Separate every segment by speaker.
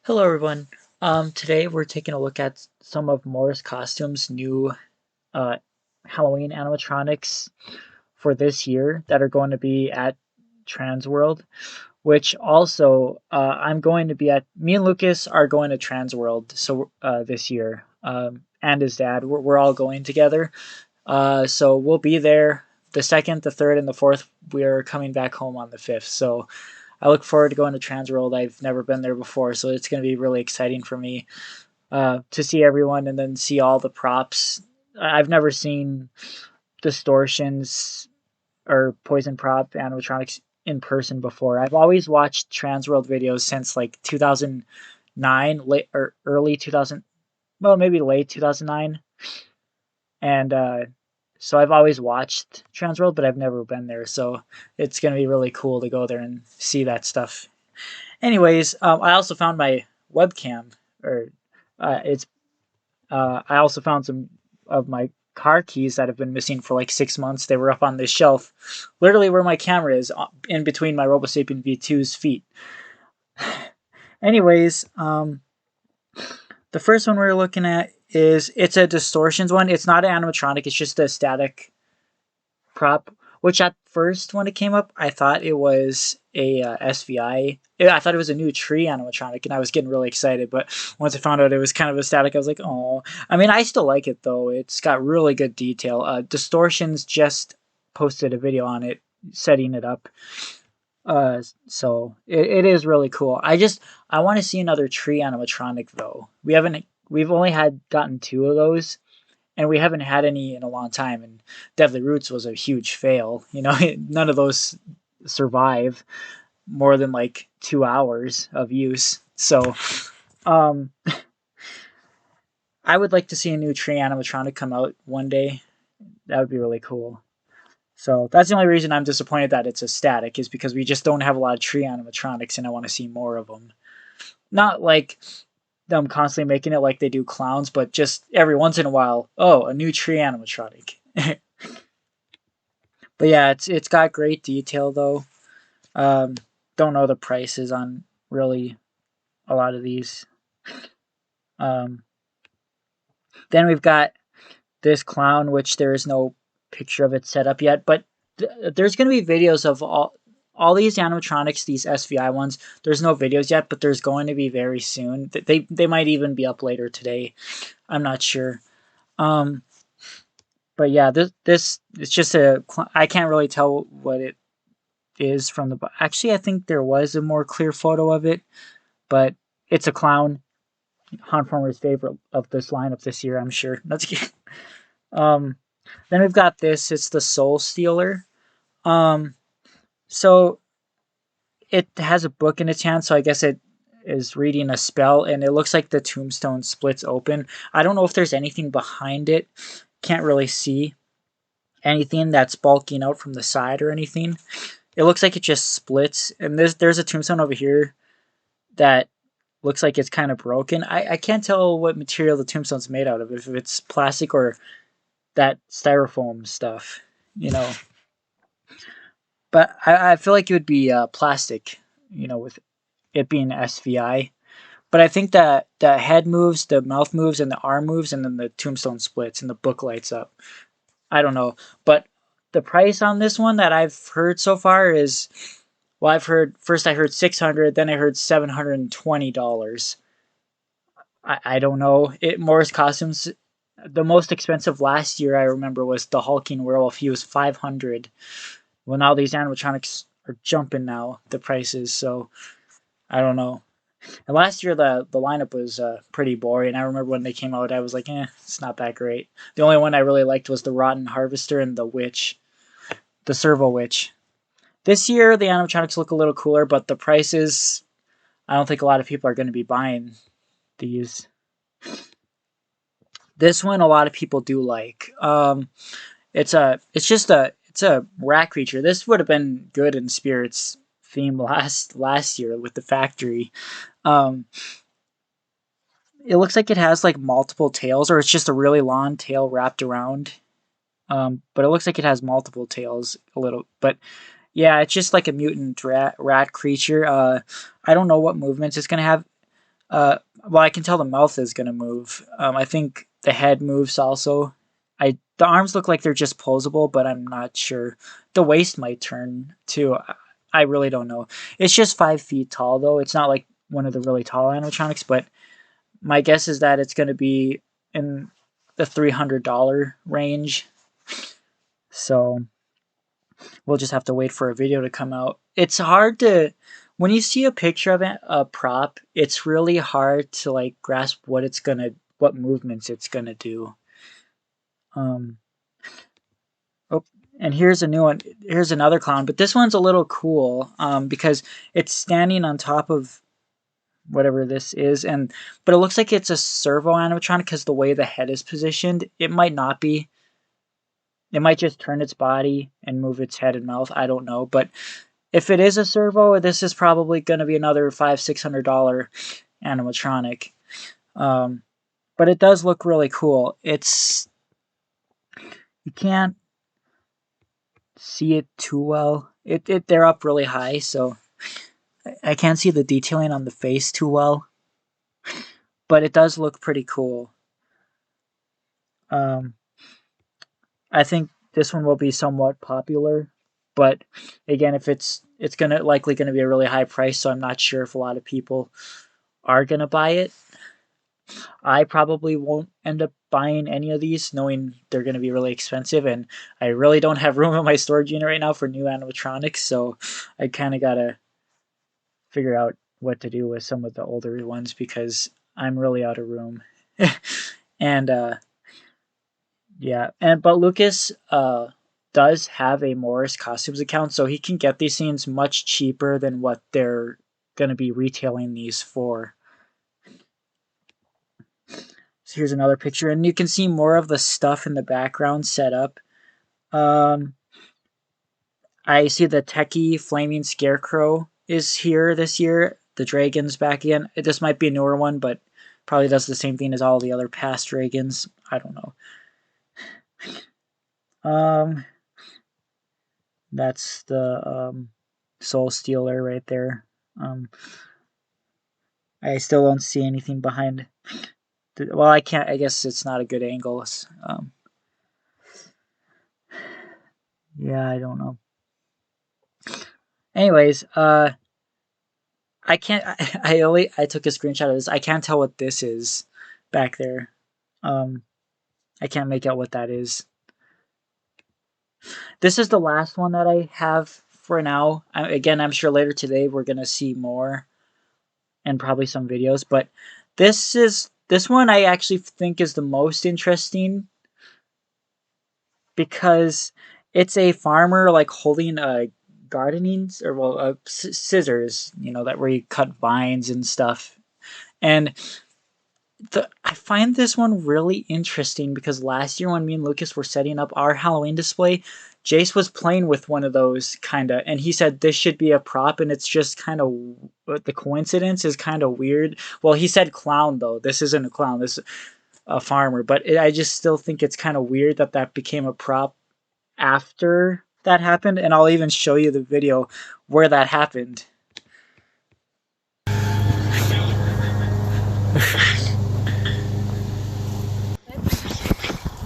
Speaker 1: Hello everyone. Today we're taking a look at some of Morris Costumes' new uh, Halloween animatronics for this year that are going to be at Transworld. Which also I'm going to be at. Me and Lucas are going to Transworld this year, and his dad. We're all going together. So we'll be there the second, the third, and the fourth. We're coming back home on the fifth. So I look forward to going to Transworld. I've never been there before, so it's going to be really exciting for me to see everyone and then see all the props. I've never seen Distortions or Poison Prop animatronics in person before. I've always watched Transworld videos since like 2009, late or early 2000, well maybe late 2009, and so I've always watched Transworld, but I've never been there. So it's gonna be really cool to go there and see that stuff. Anyways, I also found my webcam, or it's. I also found some of my car keys that have been missing for like 6 months. They were up on this shelf, literally where my camera is, in between my RoboSapien V2's feet. Anyways, the first one we're looking at it's a Distortions one. It's not an animatronic. It's just a static prop, which at first when it came up, I thought it was a SVI. I thought it was a new tree animatronic, and I was getting really excited. But once I found out it was kind of a static, I was like, oh. I mean, I still like it though. It's got really good detail. Distortions just posted a video on it, setting it up. So it is really cool. I want to see another tree animatronic though. We've only had gotten two of those, and we haven't had any in a long time. And Deadly Roots was a huge fail. None of those survive more than like 2 hours of use. So, um, I would like to see a new tree animatronic come out one day. That would be really cool. So that's the only reason I'm disappointed that it's a static, is because we just don't have a lot of tree animatronics, and I want to see more of them. Not like them constantly making it like they do clowns, but just every once in a while, oh, a new tree animatronic. But yeah, it's got great detail though. Um, don't know the prices on really a lot of these. Um, then we've got this clown, which there is no picture of it set up yet, but there's going to be videos of all these animatronics, these SVI ones. There's no videos yet, but there's going to be very soon. They might even be up later today. I'm not sure. Um, but yeah, this it's just I can't really tell what it is from the. Actually, I think there was a more clear photo of it, but it's a clown. Han Former's favorite of this lineup this year, I'm sure. That's cute. Um, then we've got this. It's the Soul Stealer. Um, so it has a book in its hand, so I guess it is reading a spell, and it looks like the tombstone splits open. I don't know if there's anything behind it. Can't really see anything that's bulking out from the side or anything. It looks like it just splits, and there's a tombstone over here that looks like it's kind of broken. I can't tell what material the tombstone's made out of, if it's plastic or that styrofoam stuff, you know. But I feel like it would be plastic, with it being SVI. But I think that the head moves, the mouth moves, and the arm moves, and then the tombstone splits and the book lights up. I don't know. But the price on this one that I've heard so far is, well, I heard 600, then I heard $720. I don't know. Morris Costumes, the most expensive last year I remember was the hulking werewolf. He was 500. Well, now these animatronics are jumping now, the prices. So I don't know. And last year the lineup was pretty boring. I remember when they came out, I was like, it's not that great. The only one I really liked was the Rotten Harvester and the Witch, the Servo Witch. This year the animatronics look a little cooler, but the prices, I don't think a lot of people are going to be buying these. This one a lot of people do like. It's a rat creature. This would have been good in Spirit's theme last year with the factory. Um, it looks like it has like multiple tails, or it's just a really long tail wrapped around. But it looks like it has multiple tails a little. But yeah, it's just like a mutant rat creature. I don't know what movements it's gonna have. Well, I can tell the mouth is gonna move. I think the head moves also. The arms look like they're just posable, but I'm not sure. The waist might turn too. I really don't know. It's just 5 feet tall though. It's not like one of the really tall animatronics, but my guess is that it's gonna be in the $300 range. So we'll just have to wait for a video to come out. It's hard to, when you see a picture of a prop, it's really hard to like grasp what movements it's gonna do. Oh, and here's a new one. Here's another clown, but this one's a little cool because it's standing on top of whatever this is, but it looks like it's a servo animatronic because the way the head is positioned. It might not be. It might just turn its body and move its head and mouth. I don't know, but if it is a servo, this is probably going to be another $500-$600 animatronic. But it does look really cool. You can't see it too well. They're up really high, so I can't see the detailing on the face too well. But it does look pretty cool. I think this one will be somewhat popular, but again, if it's likely gonna be a really high price, so I'm not sure if a lot of people are gonna buy it. I probably won't end up buying any of these, knowing they're gonna be really expensive, and I really don't have room in my storage unit right now for new animatronics, so I kind of gotta figure out what to do with some of the older ones because I'm really out of room. And yeah, but Lucas does have a Morris Costumes account, so he can get these things much cheaper than what they're going to be retailing these for. So here's another picture, and you can see more of the stuff in the background set up. I see the Techie Flaming Scarecrow is here this year. The Dragon's back again. This might be a newer one, but probably does the same thing as all the other past Dragons. I don't know. That's the Soul Stealer right there. I still don't see anything behind. Well, I can't. I guess it's not a good angle. Yeah, I don't know. Anyways, I can't. I took a screenshot of this. I can't tell what this is back there. I can't make out what that is. This is the last one that I have for now. Again, I'm sure later today we're gonna see more, and probably some videos. But this one I actually think is the most interesting because it's a farmer like holding a gardening or scissors, that where you cut vines and stuff. And I find this one really interesting because last year when me and Lucas were setting up our Halloween display, Jace was playing with one of those kinda, and he said this should be a prop, and it's just kind of the coincidence is kind of weird. Well, he said clown though. This isn't a clown. This is a farmer, but I just still think it's kind of weird that became a prop after that happened, and I'll even show you the video where that happened.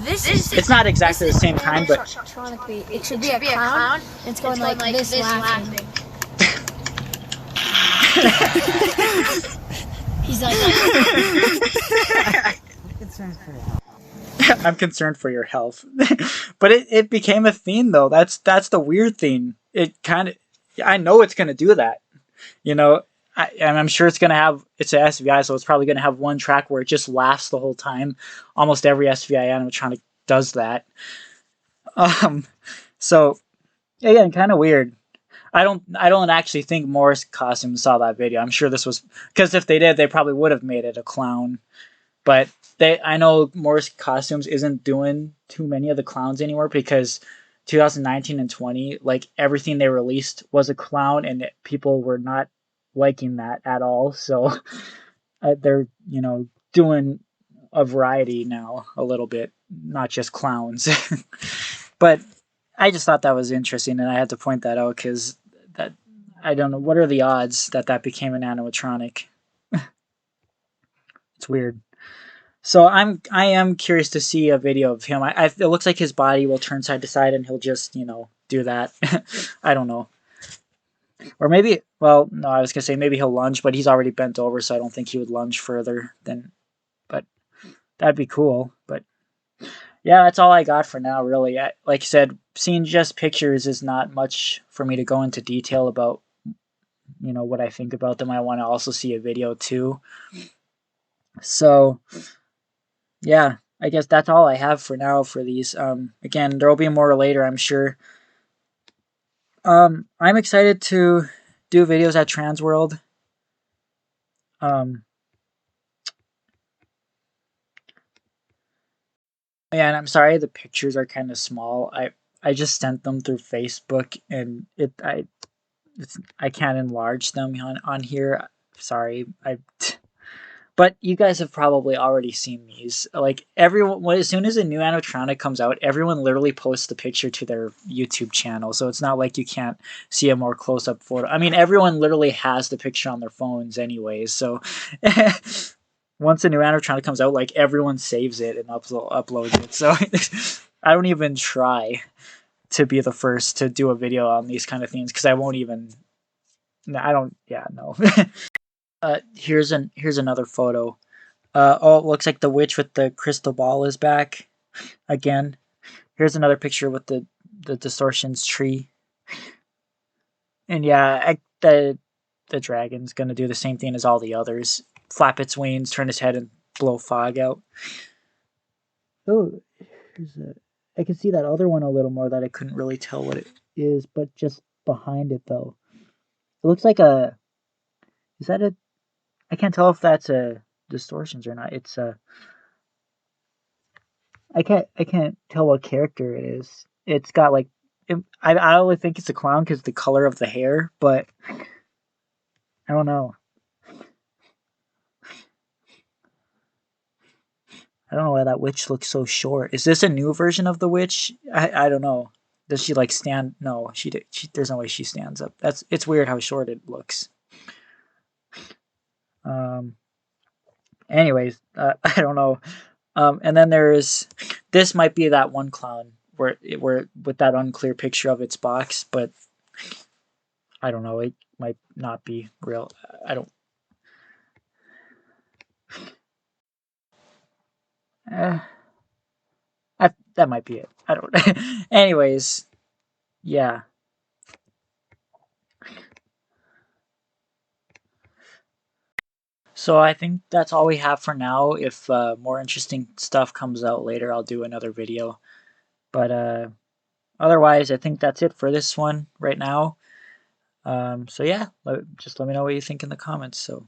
Speaker 1: It's not exactly the same time, but
Speaker 2: it should be a clown. It's going like this laughing. He's like,
Speaker 1: I'm concerned for your health. But it became a theme though. That's the weird thing. I know it's gonna do that. And I'm sure it's an SVI, so it's probably gonna have one track where it just laughs the whole time. Almost every SVI animatronic does that. So again, kind of weird. I don't actually think Morris Costumes saw that video. I'm sure this was because if they did, they probably would have made it a clown. But I know Morris Costumes isn't doing too many of the clowns anymore because 2019 and 20, like everything they released was a clown, and people were not liking that at all. So they're doing a variety now a little bit, not just clowns. But I just thought that was interesting, and I had to point that out because I don't know what are the odds that became an animatronic. It's weird. So I am curious to see a video of him. It looks like his body will turn side to side and he'll just do that. I don't know. Or maybe, well, no, I was gonna say maybe he'll lunge, but he's already bent over, so I don't think he would lunge further than. But that'd be cool. But yeah, that's all I got for now. Really, like I said, seeing just pictures is not much for me to go into detail about. What I think about them. I want to also see a video too. So yeah, I guess that's all I have for now for these. Again, there will be more later, I'm sure. I'm excited to do videos at Transworld. Um, yeah, and I'm sorry the pictures are kind of small. I just sent them through Facebook, and I can't enlarge them on here. Sorry, But you guys have probably already seen these. Like everyone, as soon as a new animatronic comes out, everyone literally posts the picture to their YouTube channel. So it's not like you can't see a more close-up photo. I mean, everyone literally has the picture on their phones anyways. So once a new animatronic comes out, like everyone saves it and uploads it. So I don't even try to be the first to do a video on these kind of things because I won't even. I don't. Yeah, no. Here's another photo. Oh, it looks like the witch with the crystal ball is back again. Here's another picture with the distortions tree. And yeah, the dragon's gonna do the same thing as all the others. Flap its wings, turn its head, and blow fog out. Oh, I can see that other one a little more that I couldn't really tell what it is, but just behind it though. It looks like a. Is that a? I can't tell if that's a distortions or not. It's a. I can't tell what character it is. It's got like I only think it's a clown because the color of the hair, but I don't know. I don't know why that witch looks so short. Is this a new version of the witch? I don't know. Does she like stand? No, there's no way she stands up. It's weird how short it looks. Um. Anyways, I don't know. And then this might be that one clown where with that unclear picture of its box, but I don't know. It might not be real. I don't. Uh, that might be it. I don't. Anyways, yeah. So I think that's all we have for now. If more interesting stuff comes out later, I'll do another video. But otherwise, I think that's it for this one right now. So yeah, just let me know what you think in the comments. So.